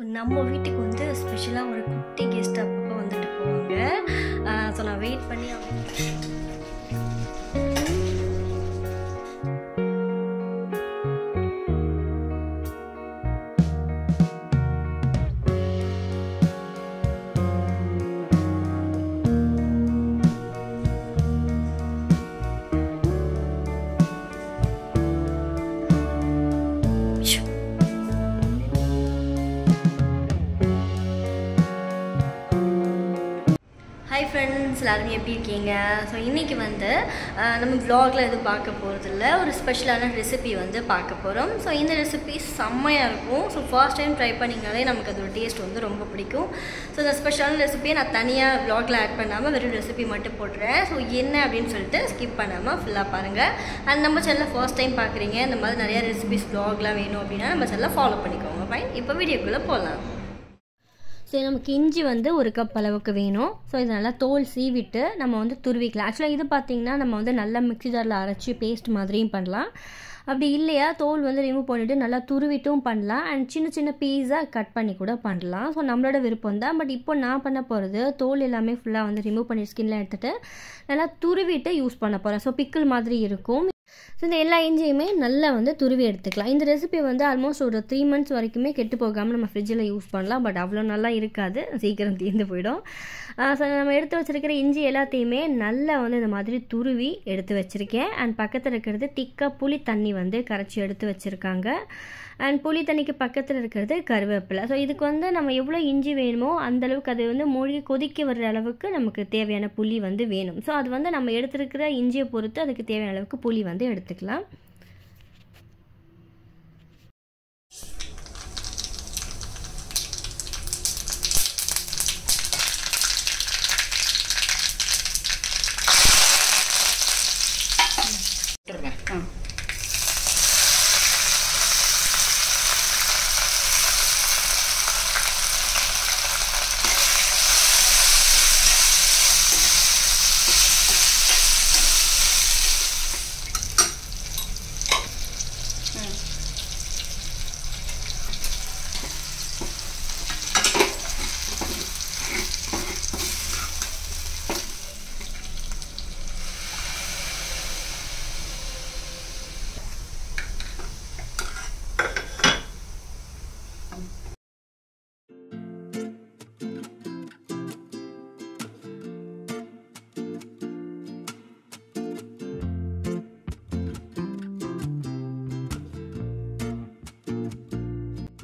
நம்ம வீட்டுக்கு வந்து ஸ்பெஷலாக ஒரு குட்டி கெஸ்ட் அப்பப்போ வந்துட்டு போவாங்க. ஸோ நான் வெயிட் பண்ணி ஹாய் ஃப்ரெண்ட்ஸ், எல்லாரும் எப்படி இருக்கீங்க? ஸோ இன்றைக்கி வந்து நம்ம வ்ளாகில் எதுவும் பார்க்க போகிறதில்ல, ஒரு ஸ்பெஷலான ரெசிபி வந்து பார்க்க போகிறோம். ஸோ இந்த ரெசிபி செம்மையாக இருக்கும். ஸோ ஃபர்ஸ்ட் டைம் ட்ரை பண்ணிங்கனாலே நமக்கு அதோட டேஸ்ட் வந்து ரொம்ப பிடிக்கும். ஸோ இந்த ஸ்பெஷலான ரெசிபியை நான் தனியாக வ்ளாகில் ஆட் பண்ணாமல் வெறும் ரெசிபி மட்டும் போட்டுறேன். ஸோ என்ன அப்படின்னு சொல்லிட்டு ஸ்கிப் பண்ணாமல் ஃபுல்லாக பாருங்கள். அண்ட் நம்ம சேனலில் ஃபர்ஸ்ட் டைம் பார்க்குறீங்க, இந்த மாதிரி நிறையா ரெசிபிஸ் வ்ளாக்லாம் வேணும் அப்படின்னா நம்ம சேனலில் ஃபாலோ பண்ணிக்கோங்க. ஃபைன், இப்போ வீடியோக்குள்ளே போகலாம். ஸோ நமக்கு இஞ்சி வந்து ஒரு கப் அளவுக்கு வேணும். ஸோ இது நல்லா தோல் சீவிட்டு நம்ம வந்து துருவிக்கலாம். ஆக்சுவலாக இது பார்த்திங்கன்னா நம்ம வந்து நல்லா மிக்ஸி ஜாரில் அரைச்சி பேஸ்ட் மாதிரியும் பண்ணலாம். அப்படி இல்லையா தோல் வந்து ரிமூவ் பண்ணிவிட்டு நல்லா துருவிட்டும் பண்ணலாம். அண்ட் சின்ன சின்ன பீஸாக கட் பண்ணி கூட பண்ணலாம். ஸோ நம்மளோட விருப்பம் தான். பட் இப்போ நான் பண்ண போகிறது தோல் எல்லாமே ஃபுல்லாக வந்து ரிமூவ் பண்ணி ஸ்கின்ல எடுத்துகிட்டு நல்லா துருவிட்டு யூஸ் பண்ண போகிறேன். ஸோ பிக்கிள் மாதிரி இருக்கும். ஸோ இந்த எல்லா இஞ்சியுமே நல்லா வந்து துருவி எடுத்துக்கலாம். இந்த ரெசிபி வந்து ஆல்மோஸ்ட் ஒரு 3 months வரைக்குமே கெட்டு போகாமல் நம்ம ஃப்ரிட்ஜில் யூஸ் பண்ணலாம். பட் அவ்வளோ நல்லா இருக்காது, சீக்கிரம் தீர்ந்து போயிடும். ஸோ நம்ம எடுத்து வச்சுருக்கிற இஞ்சி எல்லாத்தையுமே நல்லா வந்து இந்த மாதிரி துருவி எடுத்து வச்சுருக்கேன். அண்ட் பக்கத்தில் இருக்கிறது திக்காக புளி தண்ணி வந்து கரைச்சி எடுத்து வச்சுருக்காங்க. அண்ட் புளி தண்ணிக்கு பக்கத்தில் இருக்கிறது கருவேப்பிலை. ஸோ இதுக்கு வந்து நம்ம எவ்வளோ இஞ்சி வேணுமோ அந்தளவுக்கு அது வந்து மூழ்கி கொதிக்க வர்ற அளவுக்கு நமக்கு தேவையான புளி வந்து வேணும். ஸோ அது வந்து நம்ம எடுத்துருக்கிற இஞ்சியை பொறுத்து அதுக்கு தேவையான அளவுக்கு புளி வந்து எடுத்துக்கலாம்.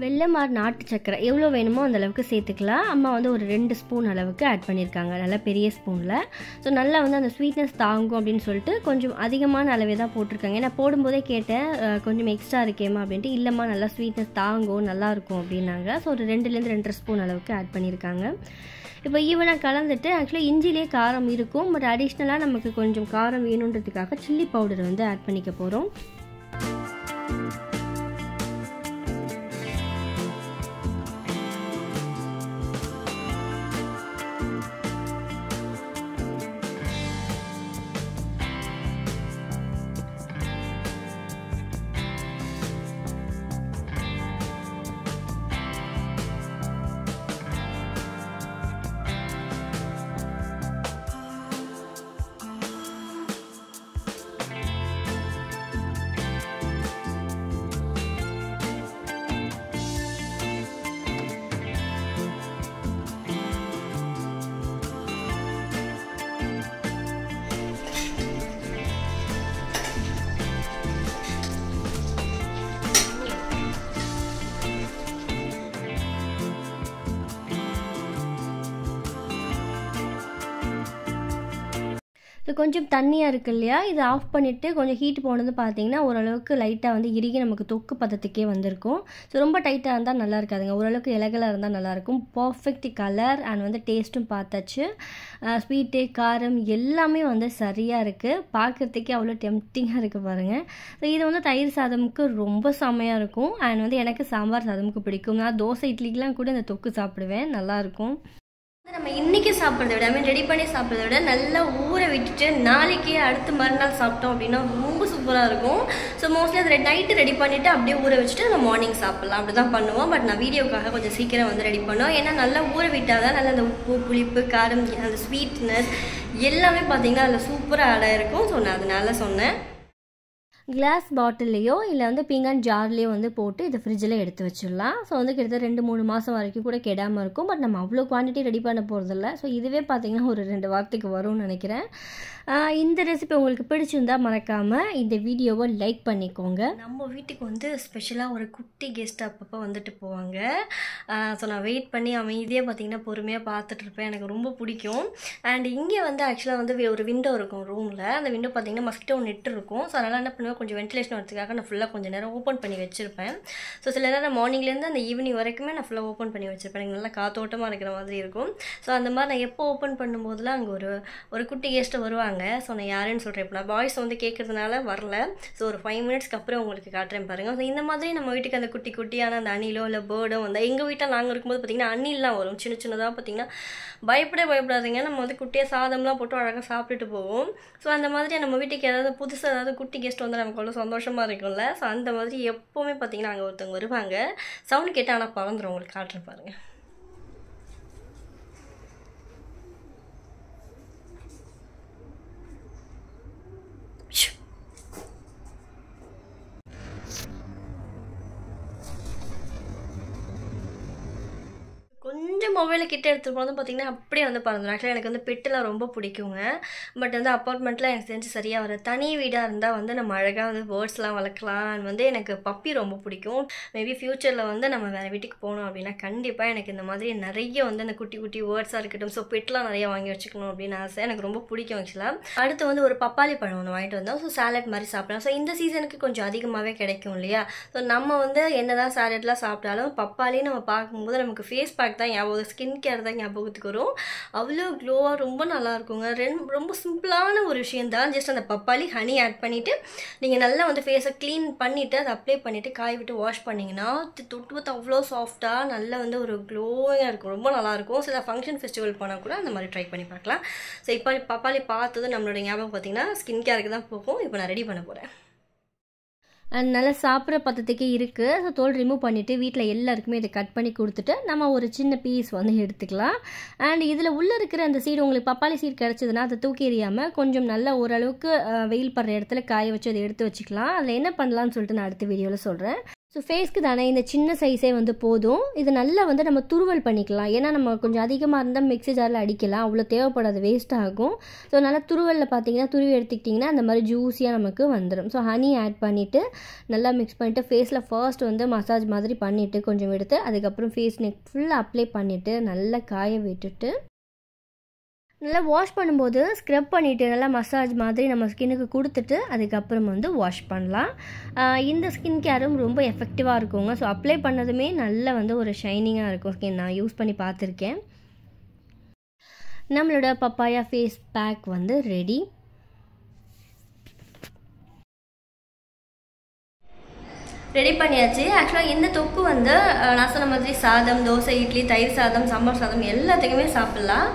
வெள்ளை மாறு நாட்டு சக்கரை எவ்வளோ வேணுமோ அந்த அளவுக்கு சேர்த்துக்கலாம். அம்மா வந்து ஒரு 2 ஸ்பூன் அளவுக்கு ஆட் பண்ணியிருக்காங்க, நல்லா பெரிய ஸ்பூனில். ஸோ நல்லா வந்து அந்த ஸ்வீட்னஸ் தாங்கும் அப்படின்னு சொல்லிட்டு கொஞ்சம் அதிகமான அளவே தான் போட்டிருக்காங்க. ஏன்னா போடும்போதே கேட்டேன் கொஞ்சம் எக்ஸ்ட்ரா இருக்கேம்மா அப்படின்ட்டு. இல்லைம்மா நல்லா ஸ்வீட்னஸ் தாங்கும், நல்லாயிருக்கும் அப்படின்னாங்க. ஸோ ஒரு 2லேருந்து 2.5 ஸ்பூன் அளவுக்கு ஆட் பண்ணியிருக்காங்க. இப்போ ஈவனாக கலந்துட்டு ஆக்சுவலாக இஞ்சிலே காரம் இருக்கும். பட் அடிஷ்னலாக நமக்கு கொஞ்சம் காரம் வேணுன்றதுக்காக சில்லி பவுடர் வந்து ஆட் பண்ணிக்க போகிறோம். ஸோ கொஞ்சம் தண்ணியாக இருக்குது இல்லையா, இதை ஆஃப் பண்ணிவிட்டு கொஞ்சம் ஹீட் போனது பார்த்தீங்கன்னா ஓரளவுக்கு லைட்டாக வந்து இறுகி நமக்கு தொக்கு பதத்துக்கே வந்திருக்கும். ஸோ ரொம்ப டைட்டாக இருந்தால் நல்லா இருக்காதுங்க, ஓரளவுக்கு இலகலாக இருந்தால் நல்லாயிருக்கும். பர்ஃபெக்ட் கலர் அண்ட் வந்து டேஸ்ட்டும் பார்த்தாச்சு. ஸ்வீட்டு காரம் எல்லாமே வந்து சரியாக இருக்குது. பார்க்குறதுக்கே அவ்வளோ டெம்ப்டிங்காக இருக்குது பாருங்கள். ஸோ இது வந்து தயிர் சாதமுக்கு ரொம்ப செம்மையாக இருக்கும். அண்ட் வந்து எனக்கு சாம்பார் சாதமுக்கு பிடிக்கும். நான் தோசை இட்லிக்கெலாம் கூட இந்த தொக்கு சாப்பிடுவேன், நல்லாயிருக்கும். நம்ம இன்றைக்கி சாப்பிட்றத விட ரெடி பண்ணி சாப்பிட்றத விட நல்லா ஊற விட்டுட்டு நாளைக்கே அடுத்து மறுநாள் சாப்பிட்டோம் அப்படின்னா ரொம்ப சூப்பராக இருக்கும். ஸோ மோஸ்ட்லி அதை நைட்டு ரெடி பண்ணிவிட்டு அப்படியே ஊற வச்சுட்டு நம்ம மார்னிங் சாப்பிட்லாம், அப்படி தான் பண்ணுவோம். பட் நான் வீடியோக்காக கொஞ்சம் சீக்கிரம் வந்து ரெடி பண்ணோம். ஏன்னா நல்லா ஊற விட்டால் தான் நல்லா அந்த உப்பு, புளிப்பு, காரம், அந்த ஸ்வீட்னஸ் எல்லாமே பார்த்திங்கன்னா அதில் சூப்பராக ஆட் ஆகிருக்கும். ஸோ நான் அதனால சொன்னேன். கிளாஸ் பாட்டில்லையோ இல்லை வந்து பீங்கான் ஜார்லேயோ வந்து போட்டு இதை ஃப்ரிட்ஜில் எடுத்து வச்சிடலாம். ஸோ வந்து கிட்டத்தட்ட 2-3 மாதம் வரைக்கும் கூட கெடாமல் இருக்கும். பட் நம்ம அவ்வளோ குவான்டிட்டி ரெடி பண்ண போகிறதில்ல. ஸோ இதுவே பார்த்திங்கன்னா ஒரு 2 வாரத்துக்கு வரும்னு நினைக்கிறேன். இந்த ரெசிபி உங்களுக்கு பிடிச்சிருந்தால் மறக்காமல் இந்த வீடியோவை லைக் பண்ணிக்கோங்க. நம்ம வீட்டுக்கு வந்து ஸ்பெஷலாக ஒரு குட்டி கெஸ்ட் அப்பப்போ வந்துட்டு போவாங்க. ஸோ நான் வெயிட் பண்ணி அமைதியாக பார்த்திங்கன்னா பொறுமையாக பார்த்துட்ருப்பேன். எனக்கு ரொம்ப பிடிக்கும். அண்ட் இங்கே வந்து ஆக்சுவலாக வந்து ஒரு விண்டோ இருக்கும் ரூமில். அந்த விண்டோ பார்த்திங்கன்னா மஸ்கிட்டோ நெட் இருக்கும். ஸோ அதனால் என்ன பண்ணுவேன், கொஞ்சம் வென்டிலேஷன் வரதுக்காக நான் ஃபுல்லாக கொஞ்சம் நேரம் ஓப்பன் பண்ணி வச்சுருப்பேன். ஸோ சில நேரம் மார்னிங்லேருந்து அந்த ஈவினிங் வரைக்குமே நான் ஃபுல்லாக ஓப்பன் பண்ணி வச்சுருப்பேன். எனக்கு நல்லா காத்தோட்டமாக இருக்கிற மாதிரி இருக்கும். ஸோ அந்த மாதிரி நான் எப்போ ஓப்பன் பண்ணும்போதெல்லாம் அங்கே ஒரு குட்டி கெஸ்ட்டு வருவாங்க. ஸோ நான் யாருன்னு சொல்கிறேன். இப்போ நான் வாய்ஸ் வந்து கேட்குறதுனால வரல. ஸோ ஒரு 5 மினிட்ஸ்க்கு அப்புறம் உங்களுக்கு காட்டுறேன் பாருங்கள். ஸோ இந்த மாதிரி நம்ம வீட்டுக்கு அந்த குட்டி குட்டியான அந்த அணிலோ இல்லை பேர்டோ வந்து எங்கள் வீட்டில் நாங்கள் இருக்கும்போது பார்த்திங்கன்னா அணிலாம் வரும். சின்ன சின்னதாக பார்த்திங்கன்னா பயப்படாதீங்க. நம்ம வந்து குட்டியாக சாதம்லாம் போட்டு அழகாக சாப்பிட்டுட்டு போவோம். ஸோ அந்த மாதிரி நம்ம வீட்டுக்கு ஏதாவது புதுசாக ஏதாவது குட்டி கெஸ்ட் வந்து நமக்கு அவ்வளோ சந்தோஷமாக இருக்கும்ல. ஸோ அந்த மாதிரி எப்போவுமே பார்த்திங்கன்னா அங்கே ஒருத்தவங்க வருவாங்க. சவுண்டு கேட்டால் ஆனால் பறந்துடும். உங்களுக்கு காட்டுறேன் பாருங்கள். கொஞ்சம் மொபைலை கிட்ட எடுத்துகிட்டு போது பார்த்திங்கன்னா அப்படியே வந்து பறந்துடும். ஆக்சுவலாக எனக்கு வந்து பெட்டெலாம் ரொம்ப பிடிக்குங்க. பட் வந்து அப்பார்ட்மெண்ட்டில் எனக்கு தெரிஞ்சு சரியாக வர தனி வீடாக இருந்தால் வந்து நம்ம அழகாக வந்து பேர்ட்ஸ்லாம் வளர்க்கலாம். அண்ட் வந்து எனக்கு பப்பி ரொம்ப பிடிக்கும். மேபி ஃப்யூச்சரில் வந்து நம்ம வேறு வீட்டுக்கு போனோம் அப்படின்னா கண்டிப்பாக எனக்கு இந்த மாதிரி நிறைய வந்து அந்த குட்டி குட்டி வேர்ட்ஸாக இருக்கட்டும், ஸோ பெட்லாம் நிறைய வாங்கி வச்சுக்கணும் அப்படின்னு ஆசை. எனக்கு ரொம்ப பிடிக்கும் ஆக்சுவலாக. அடுத்து வந்து ஒரு பப்பாளி பழம் ஒன்று வாங்கிட்டு வந்தோம். ஸோ சாலட் மாதிரி சாப்பிடலாம். ஸோ இந்த சீசனுக்கு கொஞ்சம் அதிகமாகவே கிடைக்கும் இல்லையா. ஸோ நம்ம வந்து என்ன தான் சாலட்லாம் சாப்பிட்டாலும் பப்பாளின்னு நம்ம பார்க்கும்போது நமக்கு ஃபேஸ் பேக் தான் ஞாபகம், ஸ்கின் கேர் தான் ஞாபகத்துக்கு வரும். அவ்வளோ க்ளோவாக ரொம்ப நல்லாயிருக்குங்க. ரொம்ப சிம்பிளான ஒரு விஷயம் தான். ஜஸ்ட் அந்த பப்பாளி ஹனி ஆட் பண்ணிவிட்டு நீங்கள் நல்லா வந்து ஃபேஸை க்ளீன் பண்ணிவிட்டு அதை அப்ளை பண்ணிவிட்டு காய விட்டு வாஷ் பண்ணிங்கன்னா தொட்டு அவ்வளோ சாஃப்டாக நல்லா வந்து ஒரு க்ளோவாக இருக்கும். ரொம்ப நல்லாயிருக்கும். சில ஃபங்க்ஷன் ஃபெஸ்டிவல் போனால் கூட அந்த மாதிரி ட்ரை பண்ணி பார்க்கலாம். ஸோ இப்போ பப்பாளி பார்த்ததும் நம்மளோட ஞாபகம் பார்த்திங்கன்னா ஸ்கின் கேருக்கு தான் போகும். இப்போ நான் ரெடி பண்ண போகிறேன். அண்ட் நல்லா சாப்பிட்ற பதத்துக்கே இருக்குது. ஸோ தோல் ரிமூவ் பண்ணிவிட்டு வீட்டில் எல்லாருக்குமே இதை கட் பண்ணி கொடுத்துட்டு நம்ம ஒரு சின்ன பீஸ் வந்து எடுத்துக்கலாம். அண்ட் இதில் உள்ளே இருக்கிற அந்த சீடு உங்களுக்கு பப்பாளி சீடு கிடச்சிதுன்னா அதை தூக்கி எறியாமல் கொஞ்சம் நல்லா ஓரளவுக்கு வெயில் படுற இடத்துல காய வச்சு அதை எடுத்து வச்சுக்கலாம். அதில் என்ன பண்ணலான்னு சொல்லிட்டு நான் அடுத்த வீடியோவில் சொல்கிறேன். ஸோ ஃபேஸ்க்கு தானே இந்த சின்ன சைஸே வந்து போதும். இது நல்லா வந்து நம்ம துருவல் பண்ணிக்கலாம். ஏன்னா நம்ம கொஞ்சம் அதிகமாக இருந்தால் மிக்ஸி ஜாரில் அடிக்கலாம், அவ்வளோ தேவைப்படாது, வேஸ்ட் ஆகும். ஸோ நல்லா துருவலில் பார்த்தீங்கன்னா துருவி எடுத்துக்கிட்டிங்கன்னா அந்த மாதிரி ஜூஸியாக நமக்கு வந்துடும். ஸோ ஹனி ஆட் பண்ணிவிட்டு நல்லா மிக்ஸ் பண்ணிவிட்டு ஃபேஸில் ஃபர்ஸ்ட் வந்து மசாஜ் மாதிரி பண்ணிவிட்டு கொஞ்சம் எடுத்து அதுக்கப்புறம் ஃபேஸ் நெக் ஃபுல்லாக அப்ளை பண்ணிவிட்டு நல்லா காய விட்டுட்டு நல்லா வாஷ் பண்ணும்போது ஸ்க்ரப் பண்ணிவிட்டு நல்லா மசாஜ் மாதிரி நம்ம ஸ்கின்னுக்கு கொடுத்துட்டு அதுக்கப்புறம் வந்து வாஷ் பண்ணலாம். இந்த ஸ்கின் கேரும் ரொம்ப எஃபெக்டிவாக இருக்குங்க. ஸோ அப்ளை பண்ணதுமே நல்லா வந்து ஒரு ஷைனிங்காக இருக்கும் ஸ்கின். நான் யூஸ் பண்ணி பார்த்துருக்கேன். நம்மளோட பப்பாயா ஃபேஸ் பேக் வந்து ரெடி. ரெடி பண்ணியாச்சு. ஆக்சுவலாக இந்த தொக்கு வந்து நான் சொன்ன மாதிரி சாதம், தோசை, இட்லி, தயிர் சாதம், சாம்பார் சாதம் எல்லாத்துக்குமே சாப்பிட்லாம்.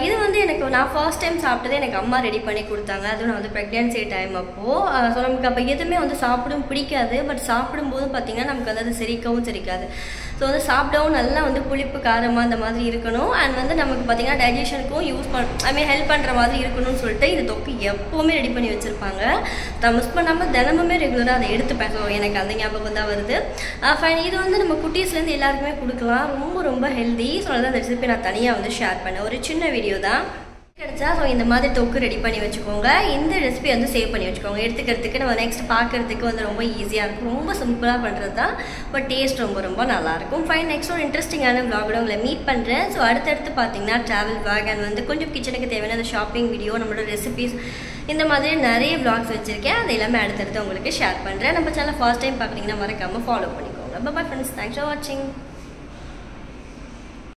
இது வந்து நான் ஃபர்ஸ்ட் டைம் சாப்பிட்டதே எனக்கு அம்மா ரெடி பண்ணி கொடுத்தாங்க. அதுவும் நான் வந்து ப்ரெக்னென்சி டைம் அப்போது. ஸோ நமக்கு அப்போ எதுவுமே வந்து சாப்பிடும் பிடிக்காது. பட் சாப்பிடும்போது பார்த்திங்கன்னா நமக்கு அதாவது செரிக்காது. ஸோ வந்து சாப்பிடவும் நல்லா வந்து புளிப்பு காரமாக அந்த மாதிரி இருக்கணும். அண்ட் வந்து நமக்கு பார்த்திங்கன்னா டைஜஷனுக்கும் ஹெல்ப் பண்ணுற மாதிரி இருக்கணும்னு சொல்லிட்டு இந்த தொக்கு எப்போவுமே ரெடி பண்ணி வச்சுருப்பாங்க. நான் மிஸ் பண்ணாமல் தினமுமே ரெகுலராக அதை எடுத்துப்பேன். ஸோ எனக்கு அந்த ஞாபகம் தான் வருது. ஃபைன். இது வந்து நம்ம குட்டீஸ்லேருந்து எல்லாருக்குமே கொடுக்கலாம். ரொம்ப ஹெல்தி. ஸோ அதான் அந்த ரெசிபி நான் தனியாக வந்து ஷேர் பண்ணேன். ஒரு சின்ன வீடியோ தான் கிடைச்சா. ஸோ இந்த மாதிரி தொக்கு ரெடி பண்ணி வச்சுக்கோங்க. இந்த ரெசிபி வந்து சேவ் பண்ணி வச்சுக்கோங்க. எடுத்துக்கிறதுக்கு நம்ம நெக்ஸ்ட் பார்க்குறதுக்கு வந்து ரொம்ப ஈஸியாக இருக்கும். ரொம்ப சிம்பிளாக பண்ணுறது தான். பட் டேஸ்ட் ரொம்ப நல்லாயிருக்கும். ஃபைன். நெக்ஸ்ட் ஒரு இன்ட்ரெஸ்டிங்கான vlogோட உங்களை மீட் பண்ணுறேன். ஸோ அடுத்தடுத்து பார்த்தீங்கன்னா ட்ராவல் vlog அண்ட் வந்து கொஞ்சம் கிச்சனுக்கு தேவையான அந்த ஷாப்பிங் வீடியோ, நம்மளோட ரெசிபிஸ், இந்த மாதிரி நிறைய vlogs வச்சுருக்கேன். அது எல்லாமே அடுத்தடுத்து உங்களுக்கு ஷேர் பண்ணுறேன். நம்ம சேனல் ஃபர்ஸ்ட் டைம் பார்க்குறீங்கன்னா மறக்காமல் ஃபாலோ பண்ணிக்கோங்க. Bye friends. தேங்க்ஸ் ஃபார் வாட்சிங்.